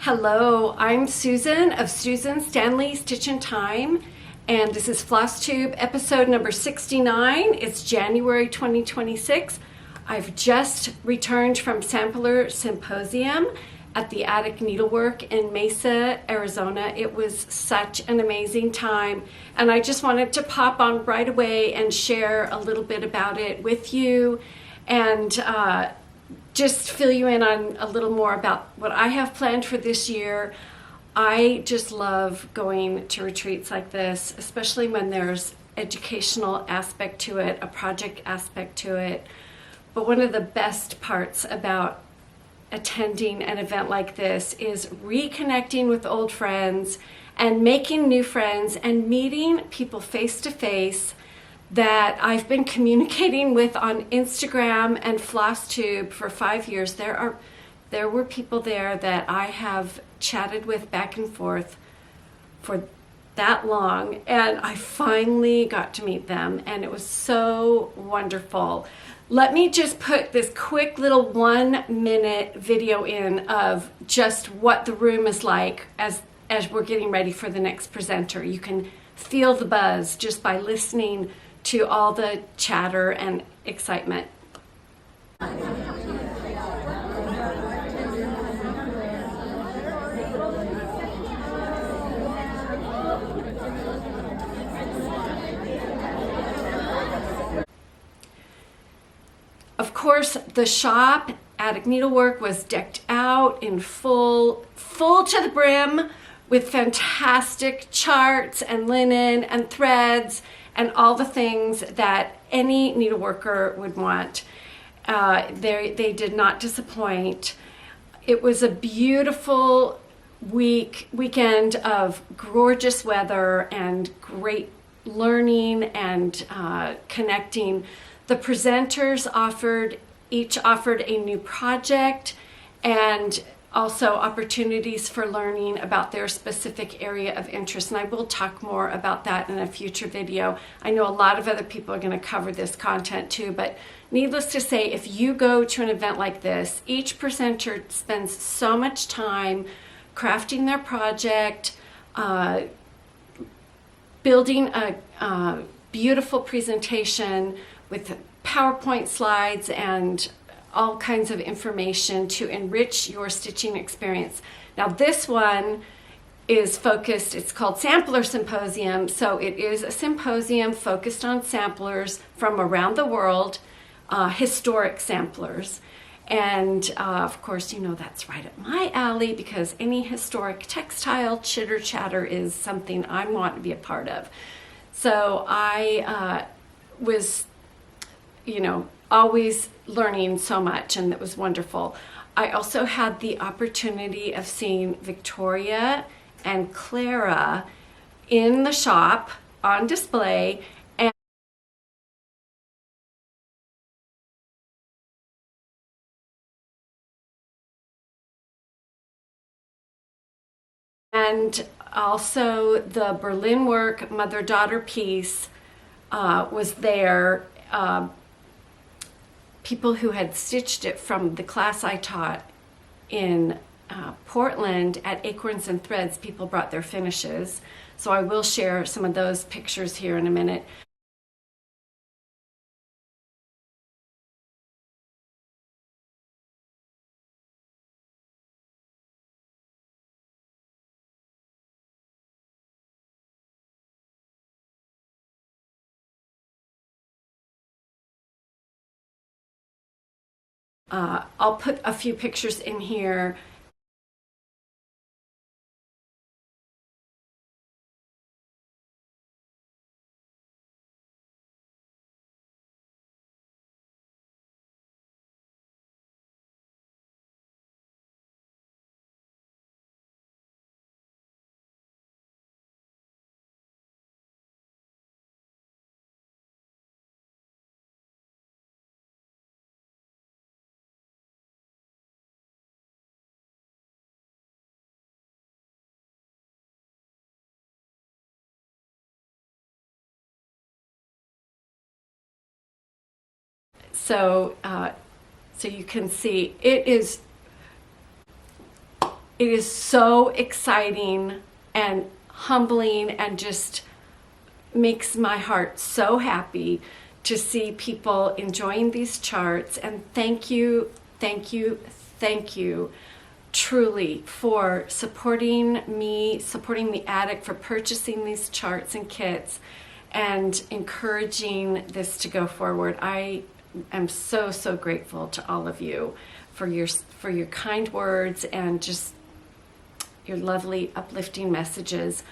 Hello, I'm Susan of Susan Stanley Stitch and Time, and this is Floss Tube episode number 69. It's January 2026. I've just returned from Sampler Symposium at the Attic Needlework in Mesa, Arizona. It was such an amazing time, and I just wanted to pop on right away and share a little bit about it with you and just fill you in on a little more about what I have planned for this year. I just love going to retreats like this, especially when there's educational aspect to it, a project aspect to it. But one of the best parts about attending an event like this is reconnecting with old friends and making new friends and meeting people face to face that I've been communicating with on Instagram and FlossTube for 5 years. There were people there that I have chatted with back and forth for that long, and I finally got to meet them, and it was so wonderful. Let me just put this quick little 1-minute video in of just what the room is like as we're getting ready for the next presenter. You can feel the buzz just by listening to all the chatter and excitement. Of course, the shop, Attic Needlework, was decked out in full to the brim with fantastic charts and linen and threads and all the things that any needleworker would want. They did not disappoint. It was a beautiful weekend of gorgeous weather and great learning and connecting. The presenters each offered a new project and also opportunities for learning about their specific area of interest. And I will talk more about that in a future video. I know a lot of other people are going to cover this content too, but needless to say, if you go to an event like this, each presenter spends so much time crafting their project, building a beautiful presentation with PowerPoint slides and all kinds of information to enrich your stitching experience. Now this one is focused, it's called Sampler Symposium, so it is a symposium focused on samplers from around the world, historic samplers. And of course, you know that's right up my alley because any historic textile chitter chatter is something I want to be a part of. So I was, always learning so much, and it was wonderful. I also had the opportunity of seeing Victoria and Clara in the shop on display, and also the Berlin work mother-daughter piece was there. People who had stitched it from the class I taught in Portland at Acorns and Threads, people brought their finishes. So I will share some of those pictures here in a minute. I'll put a few pictures in here. So you can see it is it is so exciting and humbling and just makes my heart so happy to see people enjoying these charts. And thank you, thank you, thank you truly for supporting me, supporting the attic, for purchasing these charts and kits and encouraging this to go forward. I am so, so grateful to all of you for your kind words and just your lovely uplifting messages.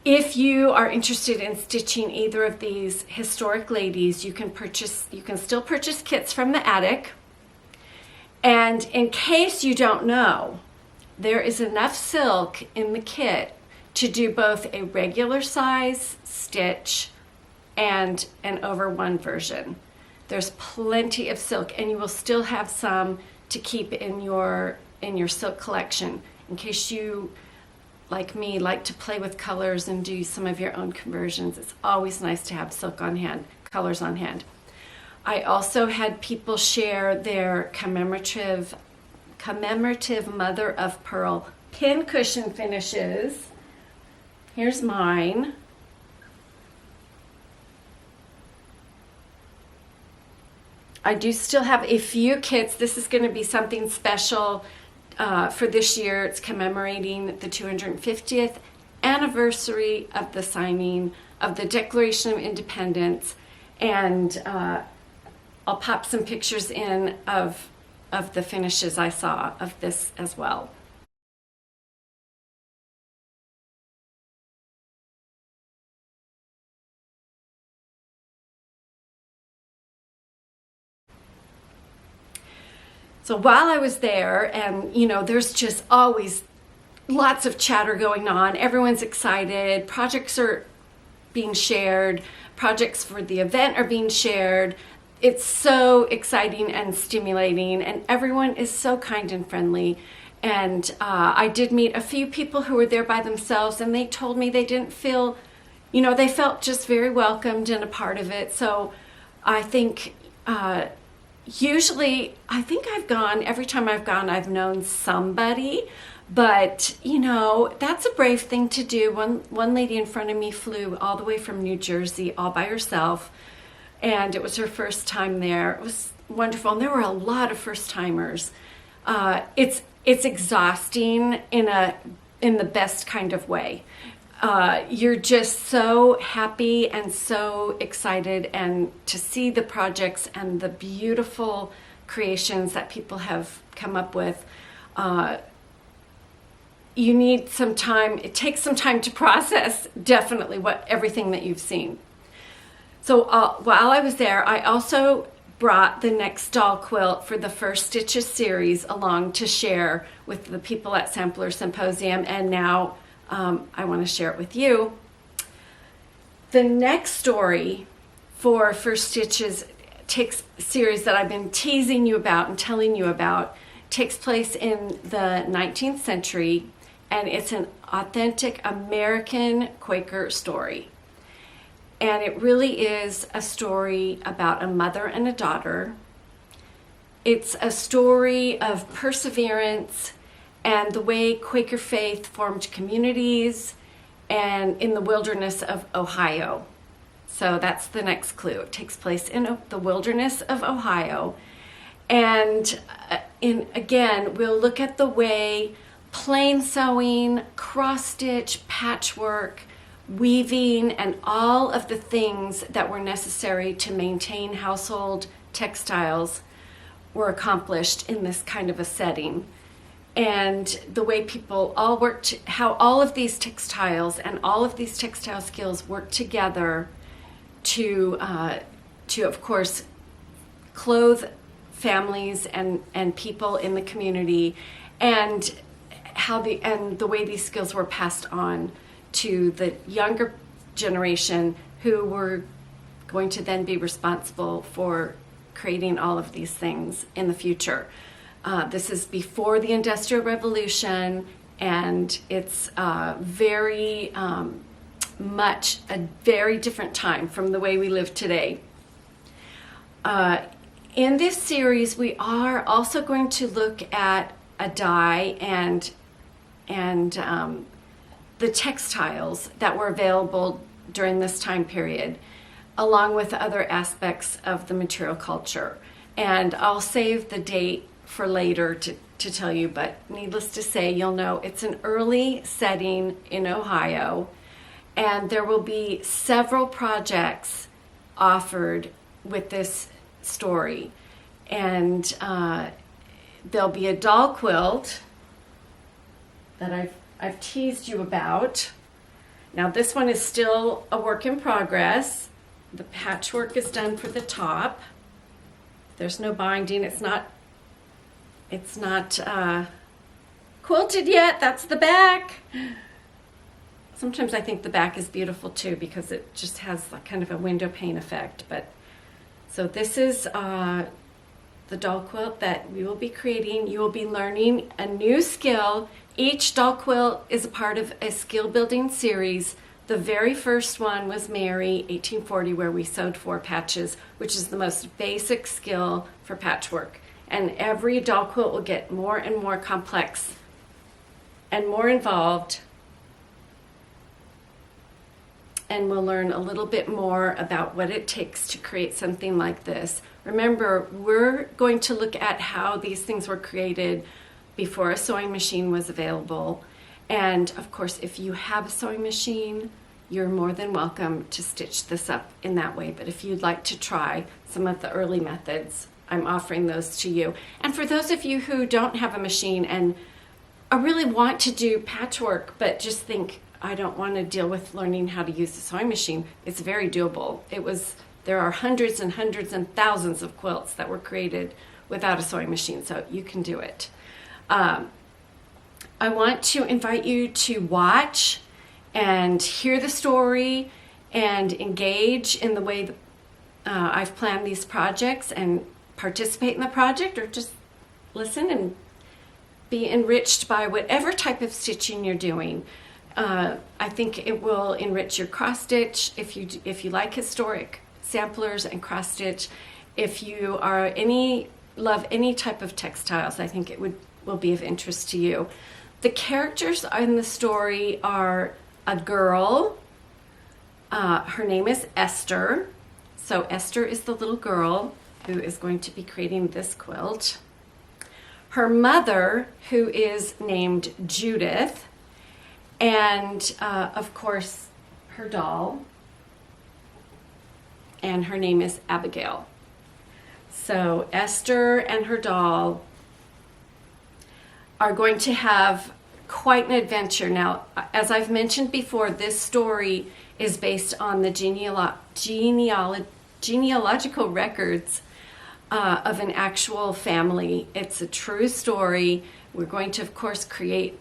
If you are interested in stitching either of these historic ladies, you can still purchase kits from the attic. And in case you don't know, there is enough silk in the kit to do both a regular size stitch and an over one version. There's plenty of silk, and you will still have some to keep in your silk collection in case you, like me, like to play with colors and do some of your own conversions. It's always nice to have silk on hand, colors on hand. I also had people share their commemorative mother of pearl pincushion finishes. Here's mine. I do still have a few kits. This is going to be something special for this year. It's commemorating the 250th anniversary of the signing of the Declaration of Independence, and I'll pop some pictures in of the finishes I saw of this as well. So while I was there, and there's just always lots of chatter going on. Everyone's excited. Projects are being shared. Projects for the event are being shared. It's so exciting and stimulating, and everyone is so kind and friendly. And I did meet a few people who were there by themselves, and they told me they didn't feel, they felt just very welcomed and a part of it. So I think usually, every time I've gone, I've known somebody, but that's a brave thing to do. One lady in front of me flew all the way from New Jersey all by herself, and it was her first time there. It was wonderful, and there were a lot of first timers. It's exhausting in the best kind of way. You're just so happy and so excited, and to see the projects and the beautiful creations that people have come up with. You need some time. It takes some time to process, definitely, everything that you've seen. So while I was there, I also brought the next doll quilt for the First Stitches series along to share with the people at Sampler Symposium, and now I want to share it with you. The next story for First Stitches series that I've been teasing you about and telling you about takes place in the 19th century, and it's an authentic American Quaker story. And it really is a story about a mother and a daughter. It's a story of perseverance and the way Quaker faith formed communities and in the wilderness of Ohio. So that's the next clue. It takes place in the wilderness of Ohio. And again, we'll look at the way plain sewing, cross-stitch, patchwork, weaving, and all of the things that were necessary to maintain household textiles were accomplished in this kind of a setting. And the way people all worked, how all of these textiles and all of these textile skills work together to of course, clothe families and people in the community, and the way these skills were passed on to the younger generation, who were going to then be responsible for creating all of these things in the future. This is before the Industrial Revolution, and it's very much a very different time from the way we live today. In this series, we are also going to look at a dye and and the textiles that were available during this time period, along with other aspects of the material culture. And I'll save the date for later to tell you, but needless to say, you'll know it's an early setting in Ohio, and there will be several projects offered with this story. And there'll be a doll quilt that I've teased you about. Now this one is still a work in progress. The patchwork is done for the top. There's no binding. It's not quilted yet. That's the back. Sometimes I think the back is beautiful too because it just has like kind of a window pane effect. But so this is the doll quilt that we will be creating. You will be learning a new skill. Each doll quilt is a part of a skill building series. The very first one was Mary, 1840, where we sewed 4 patches, which is the most basic skill for patchwork. And every doll quilt will get more and more complex and more involved. And we'll learn a little bit more about what it takes to create something like this. Remember, we're going to look at how these things were created before a sewing machine was available. And of course, if you have a sewing machine, you're more than welcome to stitch this up in that way. But if you'd like to try some of the early methods, I'm offering those to you. And for those of you who don't have a machine and really want to do patchwork, but just think, I don't want to deal with learning how to use the sewing machine, it's very doable. There are hundreds and hundreds and thousands of quilts that were created without a sewing machine, so you can do it. I want to invite you to watch and hear the story and engage in the way that, I've planned these projects, and participate in the project, or just listen and be enriched by whatever type of stitching you're doing. I think it will enrich your cross stitch if you like historic samplers and cross stitch. If you love any type of textiles, I think it will be of interest to you. The characters in the story are a girl. Her name is Esther. So Esther is the little girl who is going to be creating this quilt. Her mother, who is named Judith, and of course her doll, and her name is Abigail. So Esther and her doll are going to have quite an adventure. Now, as I've mentioned before, this story is based on the genealogical records of an actual family. It's a true story. We're going to, of course, create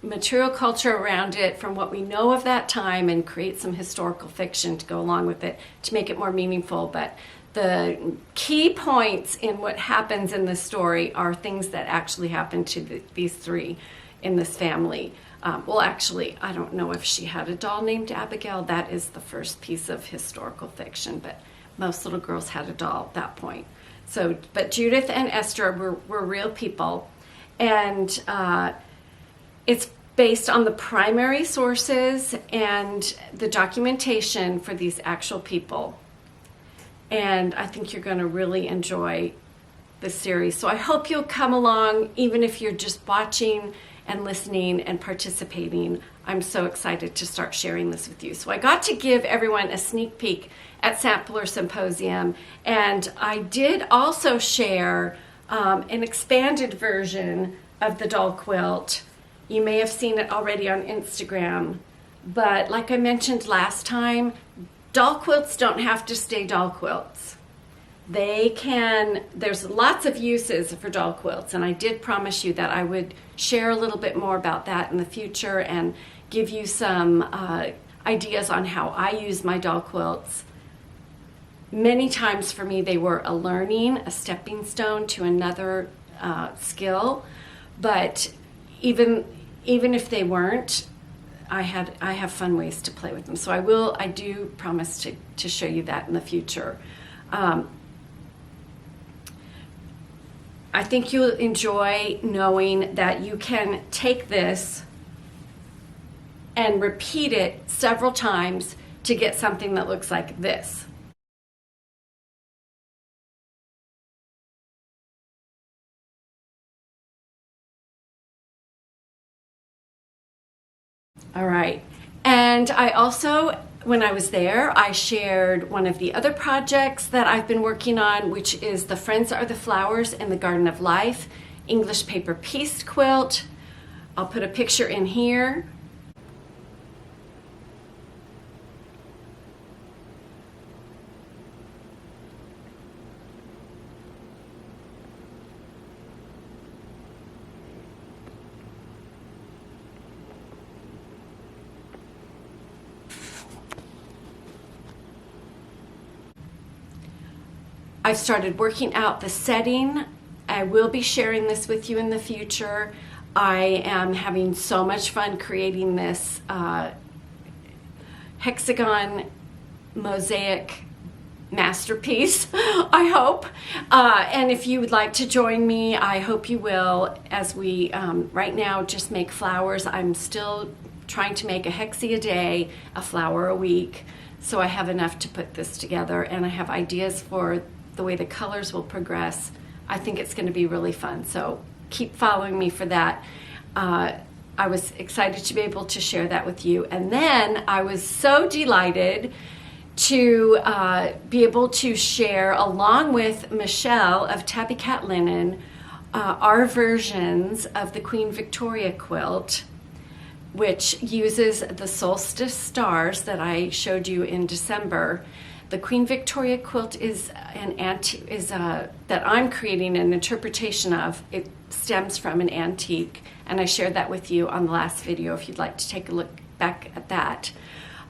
material culture around it from what we know of that time and create some historical fiction to go along with it to make it more meaningful. But the key points in what happens in this story are things that actually happened to these 3 in this family. Well, actually, I don't know if she had a doll named Abigail. That is the first piece of historical fiction, but most little girls had a doll at that point. So, but Judith and Esther were real people, and it's based on the primary sources and the documentation for these actual people. And I think you're going to really enjoy this series. So I hope you'll come along, even if you're just watching and listening and participating. I'm so excited to start sharing this with you. So I got to give everyone a sneak peek at Sampler Symposium, and I did also share an expanded version of the doll quilt. You may have seen it already on Instagram, but like I mentioned last time, doll quilts don't have to stay doll quilts. There's lots of uses for doll quilts, and I did promise you that I would share a little bit more about that in the future and give you some ideas on how I use my doll quilts. Many times for me, they were a stepping stone to another skill, but even if they weren't, I have fun ways to play with them. So I do promise to show you that in the future. I think you'll enjoy knowing that you can take this and repeat it several times to get something that looks like this. All right, and I also, when I was there, I shared one of the other projects that I've been working on, which is the Friends Are the Flowers in the Garden of Life English paper pieced quilt. I'll put a picture in here. I've started working out the setting. I will be sharing this with you in the future. I am having so much fun creating this hexagon mosaic masterpiece, I hope. And if you would like to join me, I hope you will, as we right now just make flowers. I'm still trying to make a hexie a day, a flower a week, so I have enough to put this together, and I have ideas for the way the colors will progress. I think it's going to be really fun, so keep following me for that. I was excited to be able to share that with you. And then I was so delighted to be able to share, along with Michelle of Tabby Cat Linen, our versions of the Queen Victoria quilt, which uses the solstice stars that I showed you in December. The Queen Victoria quilt is that I'm creating an interpretation of. It stems from an antique, and I shared that with you on the last video if you'd like to take a look back at that.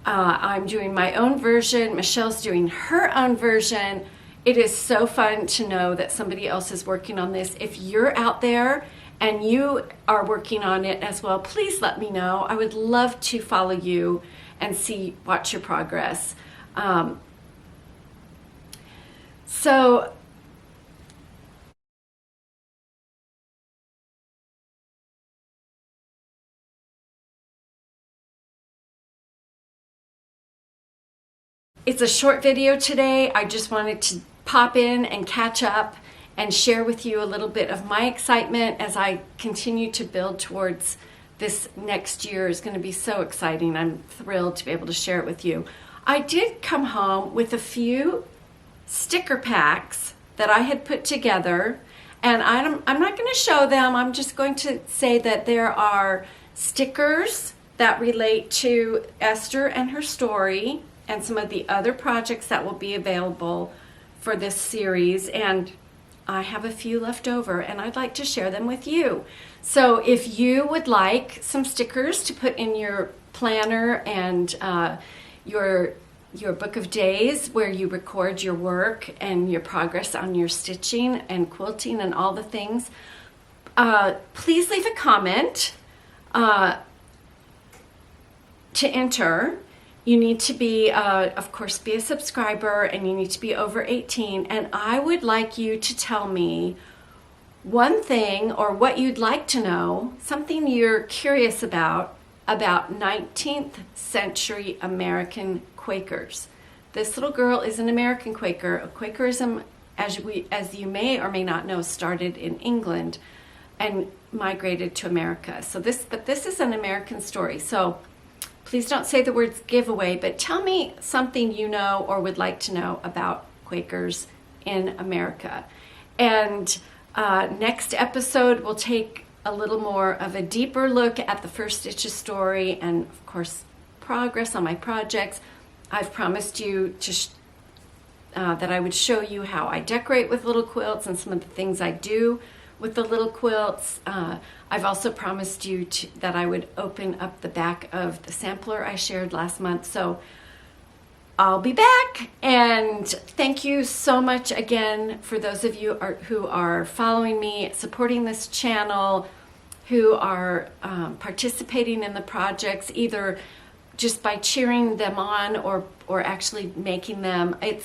I'm doing my own version. Michelle's doing her own version. It is so fun to know that somebody else is working on this. If you're out there and you are working on it as well, please let me know. I would love to follow you and watch your progress. So it's a short video today. I just wanted to pop in and catch up and share with you a little bit of my excitement as I continue to build towards this next year. Is going to be so exciting. I'm thrilled to be able to share it with you. I did come home with a few sticker packs that I had put together, and I'm not going to show them. I'm just going to say that there are stickers that relate to Esther and her story and some of the other projects that will be available for this series, and I have a few left over and I'd like to share them with you. So if you would like some stickers to put in your planner and your book of days where you record your work and your progress on your stitching and quilting and all the things, please leave a comment to enter. You need to be, of course, be a subscriber, and you need to be over 18. And I would like you to tell me one thing or what you'd like to know, something you're curious about 19th century American Quakers. This little girl is an American Quaker. Quakerism, as you may or may not know, started in England and migrated to America. But this is an American story. So please don't say the words giveaway, but tell me something you know or would like to know about Quakers in America. And next episode, we'll take a little more of a deeper look at the First Stitches story and, of course, progress on my projects. I've promised you that I would show you how I decorate with little quilts and some of the things I do with the little quilts. I've also promised you that I would open up the back of the sampler I shared last month. So I'll be back, and thank you so much again for those of you who are following me, supporting this channel, who are participating in the projects, either just by cheering them on or actually making them. It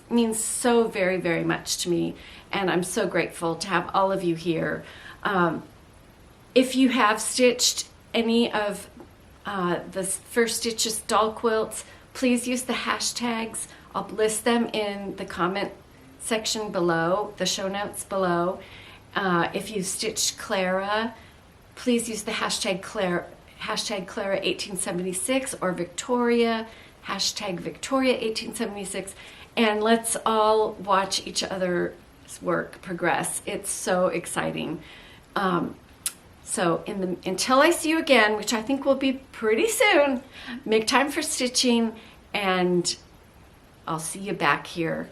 means so very, very much to me, and I'm so grateful to have all of you here. If you have stitched any of the First Stitches doll quilts, please use the hashtags. I'll list them in the comment section below, the show notes below. If you stitched Clara, please use the hashtag Clara 1876 or Victoria, hashtag Victoria 1876, and let's all watch each other's work progress. It's so exciting. So until I see you again, which I think will be pretty soon, make time for stitching, and I'll see you back here